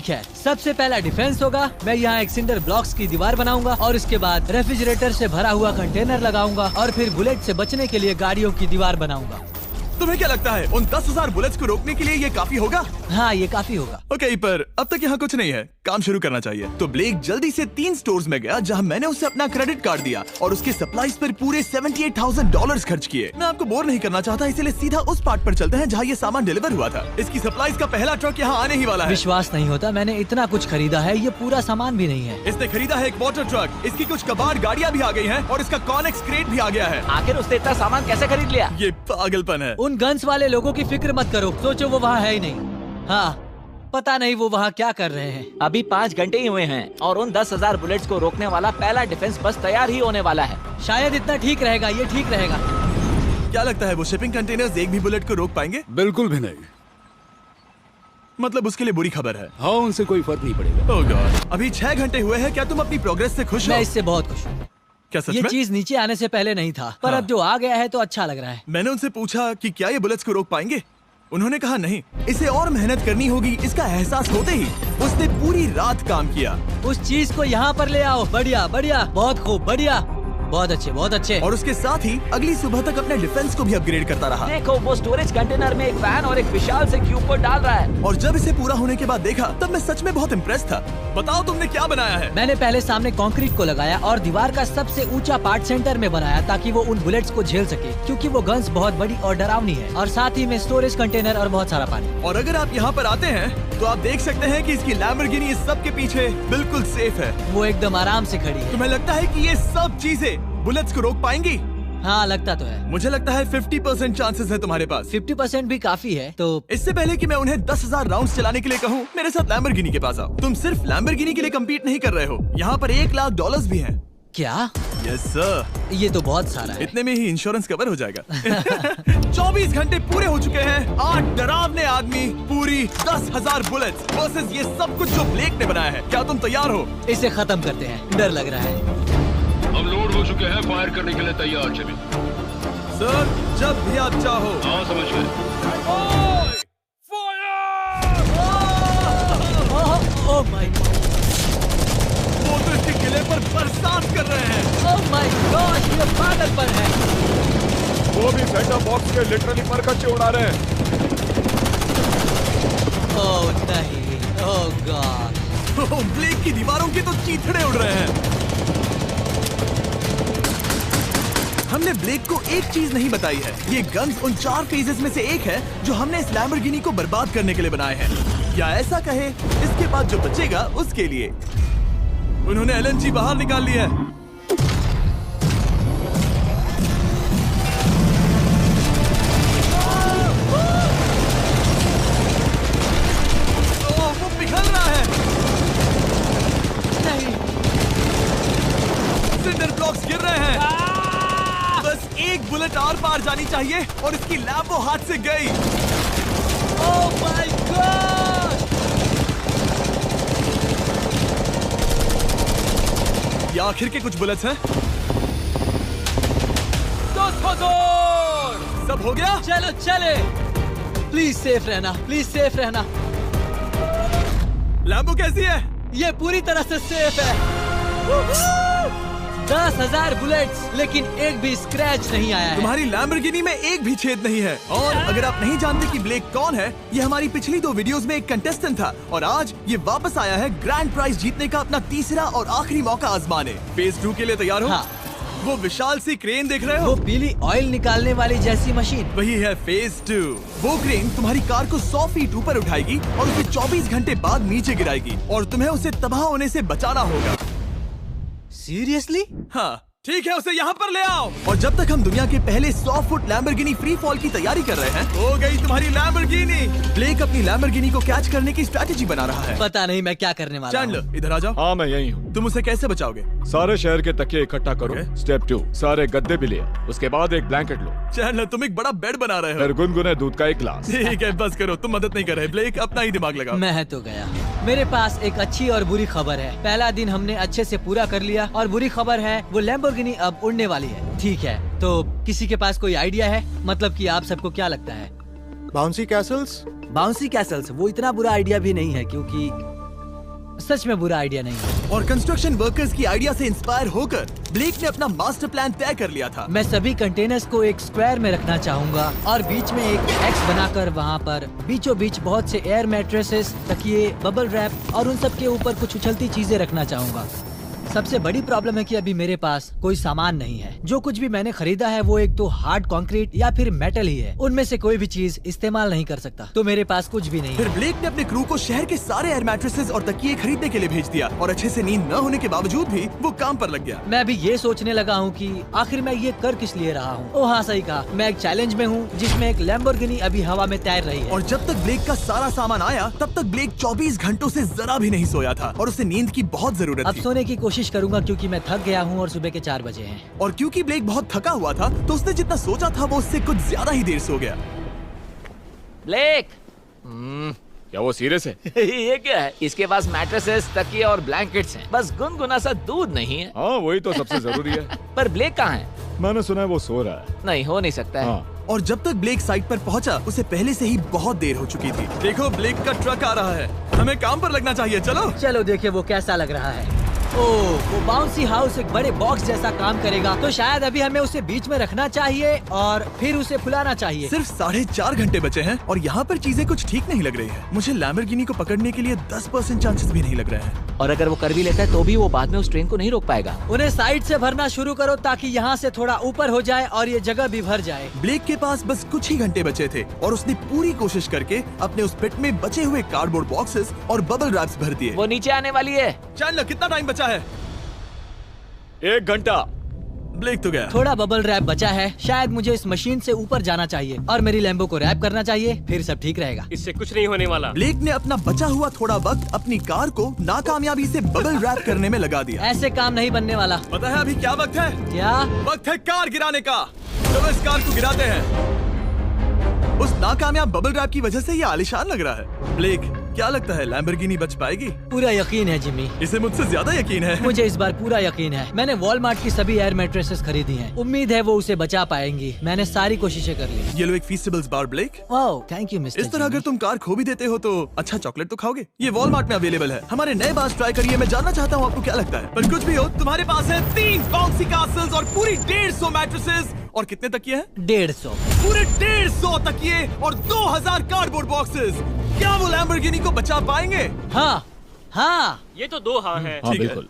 ठीक है, सबसे पहला डिफेंस होगा। मैं यहाँ एक सिंडर ब्लॉक्स की दीवार बनाऊंगा और इसके बाद रेफ्रिजरेटर से भरा हुआ कंटेनर लगाऊंगा और फिर बुलेट से बचने के लिए गाड़ियों की दीवार बनाऊंगा। तुम्हें क्या लगता है उन 10,000 बुलेट्स को रोकने के लिए ये काफी होगा? हाँ, ये काफी होगा। ओके, पर अब तक यहाँ कुछ नहीं है, काम शुरू करना चाहिए। तो ब्लेक जल्दी से 3 स्टोर्स में गया जहाँ मैंने उसे अपना क्रेडिट कार्ड दिया और उसके सप्लाईज पर पूरे $78,000 खर्च किए। मैं आपको बोर नहीं करना चाहता, इसलिए सीधा उस पार्ट पर चलते हैं जहाँ ये सामान डिलीवर हुआ था। इसकी सप्लाईज का पहला ट्रक यहाँ आने ही वाला है। विश्वास नहीं होता, मैंने इतना कुछ खरीदा है, ये पूरा सामान भी नहीं है। इसने खरीदा है एक वाटर ट्रक, इसकी कुछ कबाड़ गाड़ियाँ भी आ गई है और इसका कॉनेक्स क्रेट भी आ गया है। आखिर उसने इतना सामान कैसे खरीद लिया? ये पागलपन है। उन गन्स वाले लोगों की फिक्र मत करो, सोचो वो वहाँ है ही नहीं। हाँ, पता नहीं वो वहाँ क्या कर रहे हैं। अभी 5 घंटे ही हुए हैं और उन 10,000 बुलेट्स को रोकने वाला पहला डिफेंस बस तैयार ही होने वाला है। शायद इतना ठीक रहेगा, ये ठीक रहेगा। क्या लगता है वो शिपिंग कंटेनर्स एक भी बुलेट को रोक पाएंगे? बिल्कुल भी नहीं। मतलब उसके लिए बुरी खबर है। हाँ, उनसे कोई फर्क नहीं पड़ेगा। ओह गॉड, अभी 6 घंटे हुए हैं। क्या तुम अपनी प्रोग्रेस से खुश हो? मैं इससे बहुत खुश हूँ। क्या सच ये में? चीज नीचे आने से पहले नहीं था, पर हाँ। अब जो आ गया है तो अच्छा लग रहा है। मैंने उनसे पूछा कि क्या ये बुलेट्स को रोक पाएंगे। उन्होंने कहा नहीं, इसे और मेहनत करनी होगी। इसका एहसास होते ही उसने पूरी रात काम किया। उस चीज को यहाँ पर ले आओ। बढ़िया बढ़िया, बहुत खूब, बढ़िया, बहुत अच्छे, बहुत अच्छे। और उसके साथ ही अगली सुबह तक अपने डिफेंस को भी अपग्रेड करता रहा। देखो, वो स्टोरेज कंटेनर में एक वैन और एक विशाल से क्यूब को डाल रहा है। और जब इसे पूरा होने के बाद देखा तब मैं सच में बहुत इम्प्रेस था। बताओ तुमने क्या बनाया है? मैंने पहले सामने कंक्रीट को लगाया और दीवार का सबसे ऊंचा पार्ट सेंटर में बनाया ताकि वो उन बुलेट्स को झेल सके, क्योंकि वो गन्स बहुत बड़ी और डरावनी है। और साथ ही में स्टोरेज कंटेनर और बहुत सारा पानी। और अगर आप यहाँ पर आते हैं तो आप देख सकते हैं कि इसकी लैम्बोर्गिनी इस सब के पीछे बिल्कुल सेफ है। वो एकदम आराम से खड़ी है। तुम्हें लगता है कि ये सब चीजें बुलेट्स को रोक पाएंगी? हाँ, लगता तो है। मुझे लगता है 50% चांसेस है तुम्हारे पास। 50% भी काफी है। तो इससे पहले कि मैं उन्हें 10,000 राउंड्स चलाने के लिए कहूँ, मेरे साथ लैम्बोर्गिनी के पास आओ। तुम सिर्फ लैम्बोर्गिनी के लिए कम्पीट नहीं कर रहे हो, यहाँ पर $1,00,000 भी हैं। क्या? Yes sir. ये तो बहुत सारा है। इतने में ही इंश्योरेंस कवर हो जाएगा। 24 घंटे पूरे हो चुके हैं। 8 डरावने आदमी, पूरी 10,000 बुलेट्स वर्सेस ये सब कुछ जो ब्लेक ने बनाया है। क्या तुम तैयार हो? इसे खत्म करते हैं, डर लग रहा है। हम लोड हो चुके हैं, फायर करने के लिए तैयार। चलिए सर, जब भी आप चाहो। हाँ, समझ गए। ओह माय गॉड, वो तो इसके किले पर बरसात कर रहे हैं। ओह माय गॉड, ये पागलपन है। वो भी सेटअप बॉक्स के लिटरली पर कच्चे उड़ा रहे हैं। ओह नहीं, ओह गॉड। ब्लेक की दीवारों की तो चीथड़े उड़ रहे हैं। हमने ब्लेक को एक चीज नहीं बताई है, ये गन्स उन 4 फेजेस में से एक है जो हमने इस लैम्बोर्गिनी को बर्बाद करने के लिए बनाए हैं, या ऐसा कहे इसके बाद जो बचेगा उसके लिए। उन्होंने LNG बाहर निकाल लिया है। वो पिघल रहा है। नहीं, सिंडर ब्लॉक्स गिर रहे हैं। बस एक बुलेट आर पार जानी चाहिए और इसकी लैम्बो हाथ से गई। Oh my God. ये आखिर के कुछ बुलेट्स हैं। सब हो गया? चलो चले। प्लीज सेफ रहना, प्लीज सेफ रहना। लैम्बो कैसी है? ये पूरी तरह से सेफ है। 10,000 बुलेट्स, लेकिन एक भी स्क्रैच नहीं आया है। तुम्हारी लैम्बोर्गिनी में एक भी छेद नहीं है। और अगर आप नहीं जानते कि ब्लेक कौन है, ये हमारी पिछली 2 वीडियोस में एक कंटेस्टेंट था और आज ये वापस आया है ग्रैंड प्राइज जीतने का अपना तीसरा और आखिरी मौका आजमाने। फेज 2 के लिए तैयार हो? हाँ। वो विशाल सी क्रेन देख रहे हो? वो पीली ऑयल निकालने वाली जैसी मशीन। वही है फेज 2। वो क्रेन तुम्हारी कार को 100 फीट ऊपर उठाएगी और उसे 24 घंटे बाद नीचे गिराएगी और तुम्हें उसे तबाह होने से बचाना होगा। सीरियसली? हाँ, ठीक है, उसे यहाँ पर ले आओ। और जब तक हम दुनिया के पहले 100 फुट लैम्बोर्गिनी फ्री फॉल की तैयारी कर रहे हैं, हो गई तुम्हारी लैम्बोर्गिनी। ब्लेक अपनी लैम्बोर्गिनी को कैच करने की स्ट्रैटेजी बना रहा है। पता नहीं मैं क्या करने वाला हूँ। चैंडलर, इधर आ जाओ। हाँ, मैं यही हूँ। तुम उसे कैसे बचाओगे? सारे शहर के तकिए इकट्ठा करो। स्टेप 2, सारे गद्दे भी ले। उसके बाद एक ब्लैंकेट लो। चैंडलर, तुम एक बड़ा बेड बना रहे हो। फिर गुनगुने दूध का एक गिलास। ठीक है, बस करो, तुम मदद नहीं कर रहे। ब्लेक, अपना ही दिमाग लगाओ। मैं तो गया। मेरे पास एक अच्छी और बुरी खबर है। पहला दिन हमने अच्छे से पूरा कर लिया और बुरी खबर है वो लैम्बोर्गिनी अब उड़ने वाली है। ठीक है, तो किसी के पास कोई आइडिया है? मतलब कि आप सबको क्या लगता है? Bouncy Castle's? Bouncy Castle's? वो इतना बुरा आइडिया भी नहीं है, क्योंकि सच में बुरा आइडिया नहीं है। और कंस्ट्रक्शन वर्कर्स की आइडिया से इंस्पायर होकर ब्लेक ने अपना मास्टर प्लान तय कर लिया था। मैं सभी कंटेनर्स को एक स्क्वायर में रखना चाहूँगा और बीच में एक एक्स बनाकर वहाँ पर बीचों बीच बहुत से एयर मैट्रेसेस, तकिए, बबल रैप और उन सब के ऊपर कुछ उछलती चीजें रखना चाहूँगा। सबसे बड़ी प्रॉब्लम है कि अभी मेरे पास कोई सामान नहीं है। जो कुछ भी मैंने खरीदा है वो एक तो हार्ड कंक्रीट या फिर मेटल ही है। उनमें से कोई भी चीज इस्तेमाल नहीं कर सकता, तो मेरे पास कुछ भी नहीं फिर है। ब्लेक ने अपने क्रू को शहर के सारे एयर मैट्रेसेस और तकिए खरीदने के लिए भेज दिया और अच्छे से नींद न होने के बावजूद भी वो काम पर लग गया। मैं अभी ये सोचने लगा हूँ कि आखिर मैं ये कर किस लिए रहा हूँ। ओह हाँ, सही कहा। मैं एक चैलेंज में हूँ जिसमें एक लैम्बोर्गिनी अभी हवा में तैर रही है। और जब तक ब्लेक का सारा सामान आया तब तक ब्लेक 24 घंटों से जरा भी नहीं सोया था और उसे नींद की बहुत जरूरत अब थी। सोने की कोशिश करूंगा क्योंकि मैं थक गया हूँ और सुबह के 4 बजे हैं। और क्योंकि ब्लेक बहुत थका हुआ था तो उसने जितना सोचा था वो उससे कुछ ज्यादा ही देर सो गया। ब्लेक क्या वो सीरियस है? ये क्या है? इसके पास मैट्रेसेस, तकिए और ब्लैंकेट्स हैं। बस गुनगुना सा दूध नहीं है। हाँ वही तो सबसे जरूरी है। पर ब्लेक कहाँ है? मैंने सुना है वो सो रहा है। नहीं, हो नहीं सकता है। हाँ और जब तक ब्लेक साइट पर पहुंचा उसे पहले से ही बहुत देर हो चुकी थी। देखो ब्लेक का ट्रक आ रहा है, हमें काम पर लगना चाहिए। चलो चलो देखिए वो कैसा लग रहा है। ओह, वो बाउंसी हाउस एक बड़े बॉक्स जैसा काम करेगा, तो शायद अभी हमें उसे बीच में रखना चाहिए और फिर उसे फुलाना चाहिए। सिर्फ 4.5 घंटे बचे हैं और यहाँ पर चीजें कुछ ठीक नहीं लग रही है। मुझे लैम्बोर्गिनी को पकड़ने के लिए 10% चांसेस भी नहीं लग रहे हैं। और अगर वो कर भी लेता है तो भी वो बाद में उस ट्रेन को नहीं रोक पाएगा। उन्हें साइड से भरना शुरू करो ताकि यहाँ से थोड़ा ऊपर हो जाए और ये जगह भी भर जाए। ब्लेक के पास बस कुछ ही घंटे बचे थे और उसने पूरी कोशिश करके अपने उस पिट में बचे हुए कार्डबोर्ड बॉक्सेस और बबल रैप्स भर दिए। वो नीचे आने वाली है। चैनलर कितना टाइम बचा है? 1 घंटा। ब्लेक तो गया। थोड़ा बबल रैप बचा है। शायद मुझे इस मशीन से ऊपर जाना चाहिए और मेरी लैम्बो को रैप करना चाहिए, फिर सब ठीक रहेगा। इससे कुछ नहीं होने वाला। ब्लेक ने अपना बचा हुआ थोड़ा वक्त अपनी कार को नाकामयाबी से बबल रैप करने में लगा दिया। ऐसे काम नहीं बनने वाला। पता है अभी क्या वक्त है? क्या? वक्त है कार गिराने का। चलो इस कार को गिराते हैं। उस नाकामयाब बबल रैप की वजह से ये आलिशान लग रहा है। ब्लेक क्या लगता है लैम्बोर्गिनी बच पाएगी? पूरा यकीन है जिमी। इसे मुझसे ज्यादा यकीन है। मुझे इस बार पूरा यकीन है। मैंने वॉलमार्ट की सभी एयर मैट्रेसेस खरीदी हैं। उम्मीद है वो उसे बचा पाएंगी। मैंने सारी कोशिशें कर ली। ये लो एक Feastables bar black. Oh thank you mister. इस तरह अगर तुम कार खो भी देते हो तो अच्छा चॉकलेट तो खाओगे। ये वॉलमार्ट में अवेलेबल है। हमारे नए बार्स ट्राई करिए। मैं जानना चाहता हूँ आपको क्या लगता है। पर कुछ भी हो तुम्हारे पास है 3 बाउंसी कासल्स और पूरी 150 मैट्रेसेस और कितने तकिए हैं? 150। पूरे 150 तकिए और 2000 कार्डबोर्ड बॉक्सेस। क्या वो लैम्बोर्गिनी को बचा पाएंगे? हाँ हाँ। ये तो 2 हाँ हैं। हाँ ठीक है। बिल्कुल।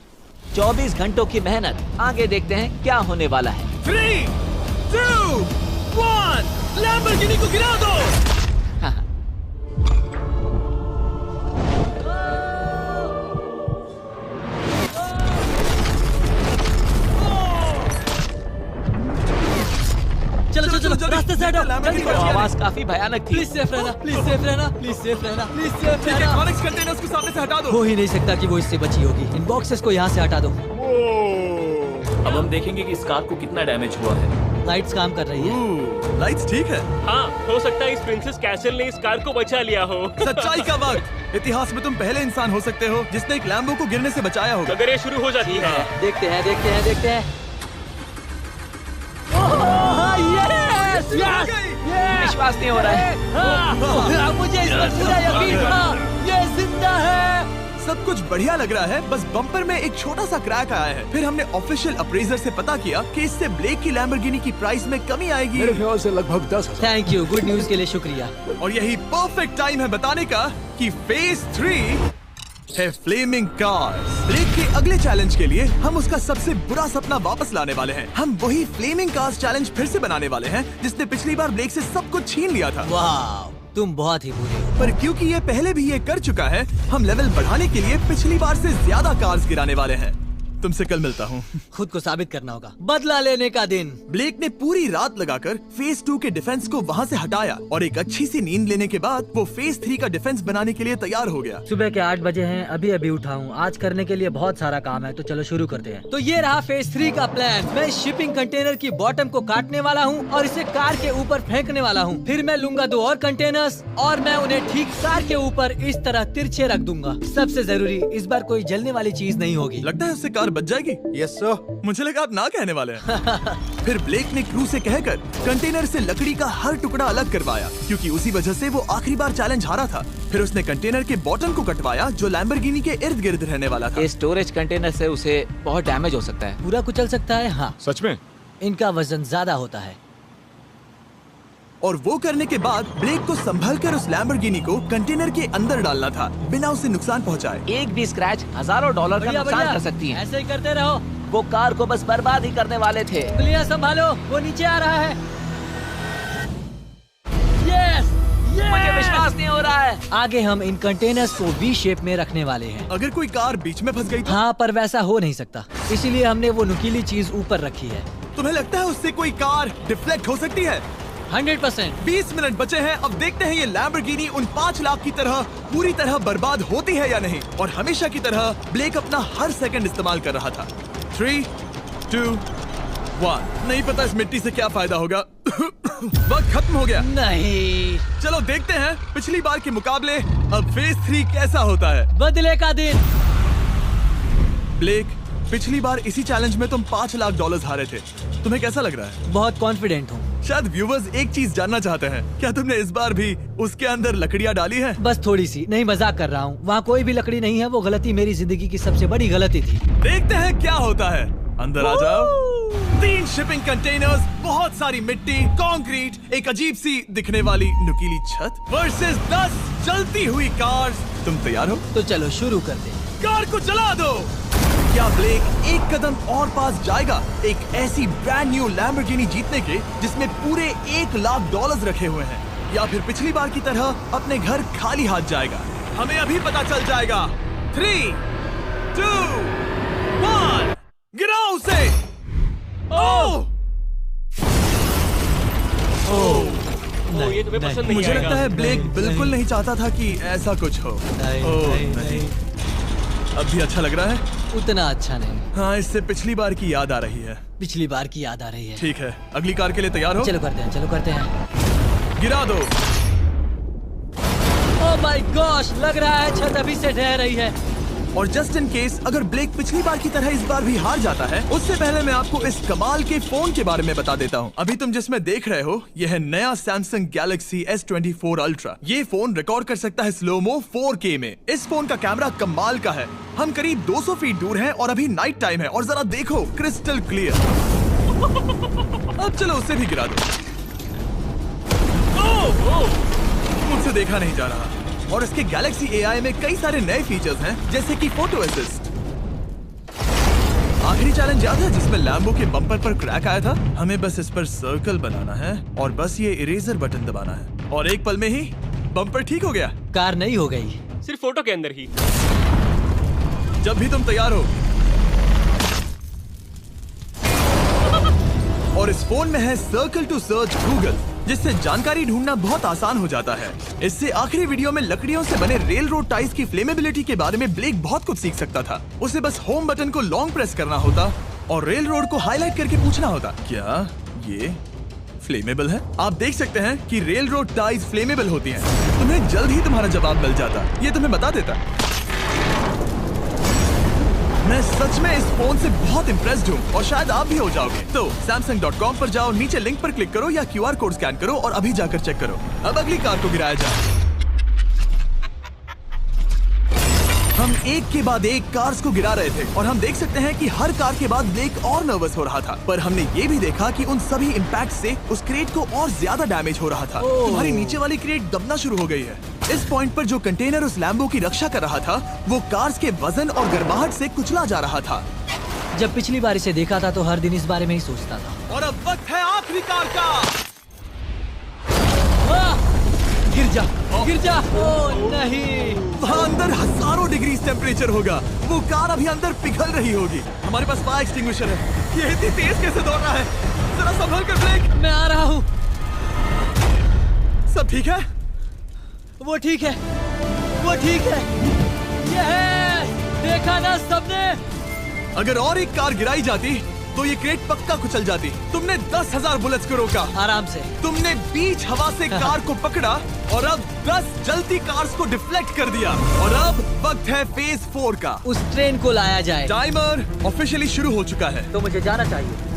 24 घंटों की मेहनत। आगे देखते हैं क्या होने वाला है। 3, 2, 1 लैम्बोर्गिनी को गिरा दो। चलो चलो चलो, रास्ते से हटो। जल्दी वो करो। आवाज काफी भयानक थी। प्लीज सेफ रहना, प्लीज सेफ रहना, प्लीज सेफ रहना, प्लीज सेफ ठीक है, रहना। कॉनिक्स कंटेनर्स को सामने से हटा दो। हो ही नहीं सकता कि वो इससे बची होगी। इन बॉक्सेस को यहाँ से हटा दो। अब हम देखेंगे कि इस कार को कितना डैमेज हुआ है। लाइट्स काम कर रही है। लाइट्स ठीक है। हाँ, हो सकता है इस प्रिंसेस कैसल ने इस कार को बचा लिया हो। सच्चाई का वक्त। इतिहास में तुम पहले इंसान हो सकते हो जिसने एक लैम्बो को गिरने से बचाया होगा। अगर ये शुरू हो जाती है। देखते हैं देखते हैं देखते हैं। ओह, yes, yes, yes, विश्वास नहीं हो रहा है। हाँ, मुझे इस पर पूरा यकीन था। ये जिंदा है। सब कुछ बढ़िया लग रहा है, बस बम्पर में एक छोटा सा क्रैक आया है। फिर हमने ऑफिशियल अप्रेजर से पता किया कि इससे ब्लेक की लैम्बोर्गिनी की प्राइस में कमी आएगी। मेरे ख्याल से लगभग 10,000। थैंक यू, गुड न्यूज के लिए शुक्रिया। और यही परफेक्ट टाइम है बताने का कि फेज 3 है फ्लेमिंग कार्स। ब्लेक के अगले चैलेंज के लिए हम उसका सबसे बुरा सपना वापस लाने वाले हैं। हम वही फ्लेमिंग कार्स चैलेंज फिर से बनाने वाले हैं जिसने पिछली बार ब्लेक से सब कुछ छीन लिया था। वाह, तुम बहुत ही बुरे हो। पर क्योंकि ये पहले भी ये कर चुका है, हम लेवल बढ़ाने के लिए पिछली बार से ज्यादा कार्स गिराने वाले हैं। तुमसे कल मिलता हूँ। खुद को साबित करना होगा। बदला लेने का दिन। ब्लेक ने पूरी रात लगाकर फेज 2 के डिफेंस को वहाँ से हटाया और एक अच्छी सी नींद लेने के बाद वो फेज 3 का डिफेंस बनाने के लिए तैयार हो गया। सुबह के 8 बजे हैं, अभी अभी उठा हूँ। आज करने के लिए बहुत सारा काम है, तो चलो शुरू करते हैं। तो ये रहा फेज 3 का प्लान। मैं शिपिंग कंटेनर की बॉटम को काटने वाला हूँ और इसे कार के ऊपर फेंकने वाला हूँ। फिर मैं लूंगा 2 और कंटेनर्स और मैं उन्हें ठीक कार के ऊपर इस तरह तिरछे रख दूंगा। सबसे जरूरी, इस बार कोई जलने वाली चीज नहीं होगी। लगता है उससे कार कार बच जाएगी? Yes sir. मुझे लगा आप ना कहने वाले हैं। फिर ब्लेक ने क्रू से कहकर कंटेनर से लकड़ी का हर टुकड़ा अलग करवाया, क्योंकि उसी वजह से वो आखिरी बार चैलेंज हारा था। फिर उसने कंटेनर के बॉटम को कटवाया जो लैम्बोर्गिनी के इर्द गिर्द रहने वाला था। इस स्टोरेज कंटेनर से उसे बहुत डैमेज हो सकता है। पूरा कुचल सकता है। हाँ, सच में? इनका वजन ज्यादा होता है। और वो करने के बाद ब्लेक को संभलकर उस लैम्बोर्गिनी को कंटेनर के अंदर डालना था बिना उसे नुकसान पहुंचाए। एक भी स्क्रैच हजारों डॉलर का बढ़िया, नुकसान बढ़िया। कर सकती है। ऐसे ही करते रहो। वो कार को बस बर्बाद ही करने वाले थे। प्लिया संभालो, वो नीचे आ रहा है। यस, मुझे विश्वास नहीं हो रहा है। आगे हम इन कंटेनर्स को वी शेप में रखने वाले हैं। अगर कोई कार बीच में फंस गई तो? हाँ, पर वैसा हो नहीं सकता, इसीलिए हमने वो नुकीली चीज ऊपर रखी है। तुम्हें लगता है उससे कोई कार डिफ्लेक्ट हो सकती है? 100%। 20 मिनट बचे हैं। अब देखते हैं ये लैम्बोर्गिनी उन 5 लाख की तरह पूरी तरह बर्बाद होती है या नहीं। और हमेशा की तरह ब्लेक अपना हर सेकंड इस्तेमाल कर रहा था। 3, 2, 1। नहीं पता इस मिट्टी से क्या फायदा होगा। वक्त खत्म हो गया। नहीं, चलो देखते हैं पिछली बार के मुकाबले अब फेज 3 कैसा होता है। बदले का दिन। ब्लेक, पिछली बार इसी चैलेंज में तुम $5 लाख हारे थे। तुम्हें कैसा लग रहा है? बहुत कॉन्फिडेंट हूँ। शायद व्यूवर्स एक चीज जानना चाहते हैं, क्या तुमने इस बार भी उसके अंदर लकड़ियाँ डाली हैं? बस थोड़ी सी, नहीं मजाक कर रहा हूँ। वहाँ कोई भी लकड़ी नहीं है। वो गलती मेरी जिंदगी की सबसे बड़ी गलती थी। देखते हैं क्या होता है। अंदर आ जाओ। 3 शिपिंग कंटेनर्स, बहुत सारी मिट्टी, कंक्रीट, एक अजीब सी दिखने वाली नुकीली छत वर्सेस 10 चलती हुई कार्स। तुम तैयार हो? तो चलो शुरू कर दे। कार को चला दो। क्या ब्लेक एक कदम और पास जाएगा एक ऐसी ब्रांड न्यू लैम्बोर्गिनी जीतने के जिसमें पूरे $1 लाख रखे हुए हैं, या फिर पिछली बार की तरह अपने घर खाली हाथ जाएगा? हमें अभी पता चल जाएगा। 3, 2, 1, गिराओ उसे। ओह! नहीं, ये तुम्हें पसंद नहीं मुझे आएगा। लगता है ब्लेक बिल्कुल नहीं चाहता था कि ऐसा कुछ हो। नहीं, ओह, नहीं, नहीं। नहीं। अब भी अच्छा लग रहा है? उतना अच्छा नहीं। हाँ, इससे पिछली बार की याद आ रही है। पिछली बार की याद आ रही है। ठीक है, अगली कार के लिए तैयार हो? चलो करते हैं, चलो करते हैं। गिरा दो। ओह माय गॉश, लग रहा है छत अभी से ढह रही है। और जस्ट इन केस अगर ब्लेक पिछली बार की तरह इस बार भी हार जाता है, उससे पहले मैं आपको इस कमाल के फोन के बारे में बता देता हूँ। अभी तुम जिसमें देख रहे हो यह है नया सैमसंग गैलेक्सी S24 अल्ट्रा। ये फोन रिकॉर्ड कर सकता है स्लोमो 4K में। इस फोन का कैमरा कमाल का है। हम करीब 200 फीट दूर हैं और अभी नाइट टाइम है और जरा देखो, क्रिस्टल क्लियर। अब चलो उसे भी गिरा दो। मुझसे देखा नहीं जा रहा। और इसके गैलेक्सी AI में कई सारे नए फीचर्स हैं, जैसे कि फोटो असिस्ट। आखिरी चैलेंज याद है जिसमें लैम्बो के बम्पर पर क्रैक आया था? हमें बस इस पर सर्कल बनाना है और बस ये इरेजर बटन दबाना है और एक पल में ही बम्पर ठीक हो गया। कार नई हो गई। सिर्फ फोटो के अंदर ही। जब भी तुम तैयार हो। और इस फोन में है सर्कल टू सर्च गूगल, जिससे जानकारी ढूंढना बहुत आसान हो जाता है। इससे आखिरी वीडियो में लकड़ियों से बने रेल रोड टाइज की फ्लेमेबिलिटी के बारे में ब्लेक बहुत कुछ सीख सकता था। उसे बस होम बटन को लॉन्ग प्रेस करना होता और रेल रोड को हाईलाइट करके पूछना होता, क्या ये फ्लेमेबल है? आप देख सकते हैं कि रेल रोड टाइज फ्लेमेबल होती हैं। तुम्हें जल्द ही तुम्हारा जवाब मिल जाता। ये तुम्हें बता देता। मैं सच में इस फोन से बहुत इम्प्रेस्ड हूँ और शायद आप भी हो जाओगे। तो Samsung.com पर जाओ, नीचे लिंक पर क्लिक करो या QR कोड स्कैन करो और अभी जाकर चेक करो। अब अगली कार को गिराया जाए। हम एक के बाद एक कार्स को गिरा रहे थे और हम देख सकते हैं कि हर कार के बाद ब्लेक और नर्वस हो रहा था, पर हमने ये भी देखा कि उन सभी इम्पैक्ट से उस क्रेट को और ज्यादा डैमेज हो रहा था। तुम्हारी नीचे वाली क्रेट दबना शुरू हो गई है। इस पॉइंट पर जो कंटेनर उस लैम्बो की रक्षा कर रहा था, वो कार्स के वजन और गर्माहट से कुचला जा रहा था। जब पिछली बार इसे देखा था तो हर दिन इस बारे में ही सोचता था। और अब वक्त है आखिरी कार का। गिर जा, गिर जा। ओह नहीं। वहाँ अंदर हजारों डिग्री टेम्परेचर होगा। वो कार अभी अंदर पिघल रही होगी। हमारे पास फायर एक्सटिंग्विशर है। ये इतनी तेज कैसे दौड़ रहा है? जरा संभल कर ब्लेक। मैं आ रहा हूँ। सब ठीक है? वो ठीक है, वो ठीक है। ये है, देखा ना सबने। अगर और एक कार गिराई जाती तो ये क्रेट पक्का कुचल जाती। तुमने 10,000 बुलेट्स को रोका, आराम से। तुमने बीच हवा से कार को पकड़ा और अब 10 जलती कार्स को डिफ्लेक्ट कर दिया। और अब वक्त है फेज 4 का। उस ट्रेन को लाया जाए। टाइमर ऑफिशियली शुरू हो चुका है। तो मुझे जाना चाहिए।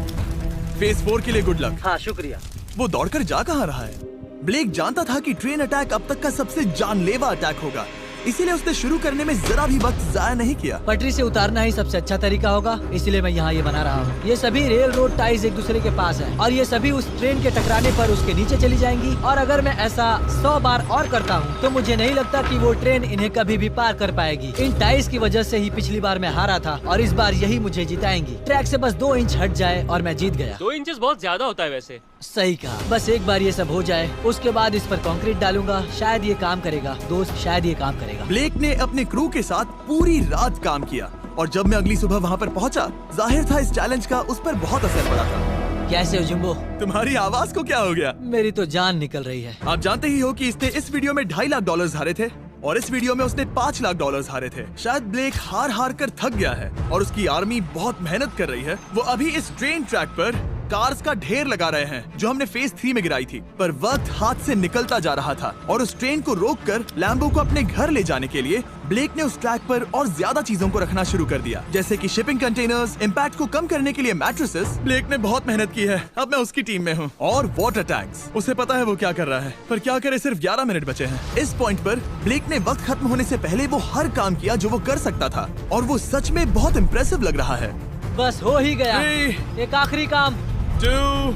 फेज 4 के लिए गुड लक। हाँ शुक्रिया। वो दौड़कर जा कहाँ रहा है? ब्लेक जानता था कि ट्रेन अटैक अब तक का सबसे जानलेवा अटैक होगा, इसीलिए उसने शुरू करने में जरा भी वक्त जाया नहीं किया। पटरी से उतारना ही सबसे अच्छा तरीका होगा, इसलिए मैं यहाँ ये बना रहा हूँ। ये सभी रेल रोड टाइज एक दूसरे के पास है और ये सभी उस ट्रेन के टकराने पर उसके नीचे चली जाएंगी। और अगर मैं ऐसा 100 बार और करता हूँ तो मुझे नहीं लगता कि वो ट्रेन इन्हें कभी भी पार कर पाएगी। इन टाइज की वजह से ही पिछली बार मैं हारा था और इस बार यही मुझे जिताएंगी। ट्रैक से बस 2 इंच हट जाए और मैं जीत गया। 2 इंचेस बहुत ज्यादा होता है वैसे। सही कहा। बस एक बार ये सब हो जाए, उसके बाद इस पर कंक्रीट डालूंगा। शायद ये काम करेगा दोस्त, शायद ये काम करेगा। ब्लेक ने अपने क्रू के साथ पूरी रात काम किया और जब मैं अगली सुबह वहाँ पर पहुँचा, जाहिर था इस चैलेंज का उस पर बहुत असर पड़ा था। कैसे हो जुम्बो? तुम्हारी आवाज को क्या हो गया? मेरी तो जान निकल रही है। आप जानते ही हो कि इसने इस वीडियो में $2.5 लाख हारे थे और इस वीडियो में उसने $5 लाख हारे थे। शायद ब्लेक हार हार कर थक गया है और उसकी आर्मी बहुत मेहनत कर रही है। वो अभी इस ट्रेन ट्रैक पर कार्स का ढेर लगा रहे हैं जो हमने फेज 3 में गिराई थी, पर वक्त हाथ से निकलता जा रहा था और उस ट्रेन को रोककर लैम्बो को अपने घर ले जाने के लिए ब्लेक ने उस ट्रैक पर और ज्यादा चीजों को रखना शुरू कर दिया, जैसे कि शिपिंग कंटेनर्स, इम्पैक्ट को कम करने के लिए मैट्रेसेस। ब्लेक ने बहुत मेहनत की है, अब मैं उसकी टीम में हूँ। और वाटर टैंक्स, उसे पता है वो क्या कर रहा है, पर क्या करे, सिर्फ 11 मिनट बचे हैं। इस पॉइंट पर ब्लेक ने वक्त खत्म होने से पहले वो हर काम किया जो वो कर सकता था और वो सच में बहुत इम्प्रेसिव लग रहा है। बस हो ही गया। 3, एक आखिरी काम। 2,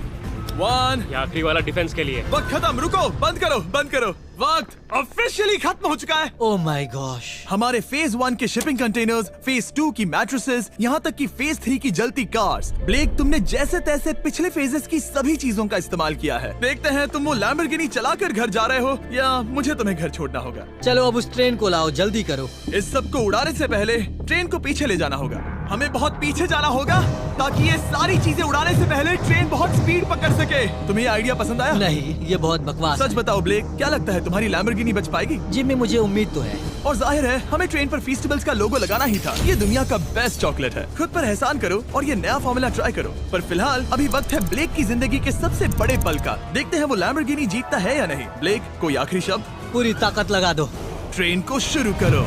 1। ये आखिरी वाला डिफेंस के लिए। वक्त खत्म, रुको, बंद करो, बंद करो। वक्त ऑफिशियली खत्म हो चुका है। Oh my gosh. हमारे फेज 1 के शिपिंग कंटेनर्स, फेज 2 की मैट्रेसेस, यहाँ तक कि फेज 3 की जलती कार्स। ब्लेक, तुमने जैसे तैसे पिछले फेजेस की सभी चीजों का इस्तेमाल किया है। देखते हैं तुम वो लैम्बोर्गिनी चलाकर घर जा रहे हो या मुझे तुम्हें घर छोड़ना होगा। चलो अब उस ट्रेन को लाओ, जल्दी करो। इस सब को उड़ाने से पहले ट्रेन को पीछे ले जाना होगा। हमें बहुत पीछे जाना होगा ताकि ये सारी चीजें उड़ाने से पहले ट्रेन बहुत स्पीड पकड़ सके। तुम्हें ये आइडिया पसंद आया? नहीं, ये बहुत बकवास सच है। बताओ ब्लेक, क्या लगता है तुम्हारी लैम्बोर्गिनी बच पाएगी? जिम्मी, मुझे उम्मीद तो है। और जाहिर है हमें ट्रेन पर फेस्टिवल्स का लोगो लगाना ही था। ये दुनिया का बेस्ट चॉकलेट है। खुद पर एहसान करो और ये नया फॉर्मूला ट्राई करो। पर फिलहाल अभी वक्त है ब्लेक की जिंदगी के सबसे बड़े पल का। देखते हैं वो लैम्बोर्गिनी जीतता है या नहीं। ब्लेक, कोई आखिरी शब्द? पूरी ताकत लगा दो। ट्रेन को शुरू करो।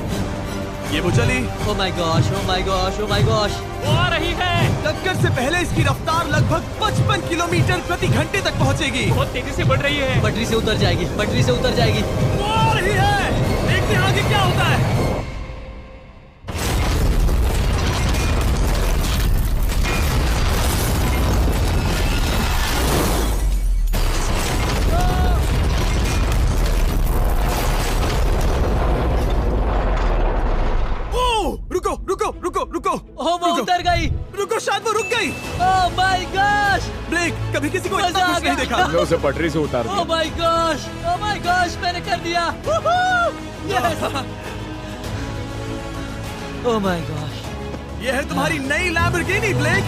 ये वो चली। Oh my gosh, oh my gosh, oh my gosh. वो आ रही है। टक्कर से पहले इसकी रफ्तार लगभग 55 किलोमीटर प्रति घंटे तक पहुंचेगी। बहुत तेजी से बढ़ रही है। पटरी से उतर जाएगी, पटरी से उतर जाएगी। वो आ रही है। देखते हैं आगे क्या होता है। रुको रुको रुको रुको। ओह, वो रुको, उतर गई। रुको, शायद वो रुक गई। Oh my gosh. ब्लेक, कभी किसी को मजा इतना आ खुश नहीं गया। देखा। हमने उसे पटरी से उतार ओह दिया। My gosh, oh my gosh, मैंने कर दिया। यस। Oh my gosh. ये है तुम्हारी नई लैम्बोर्गिनी ब्लेक।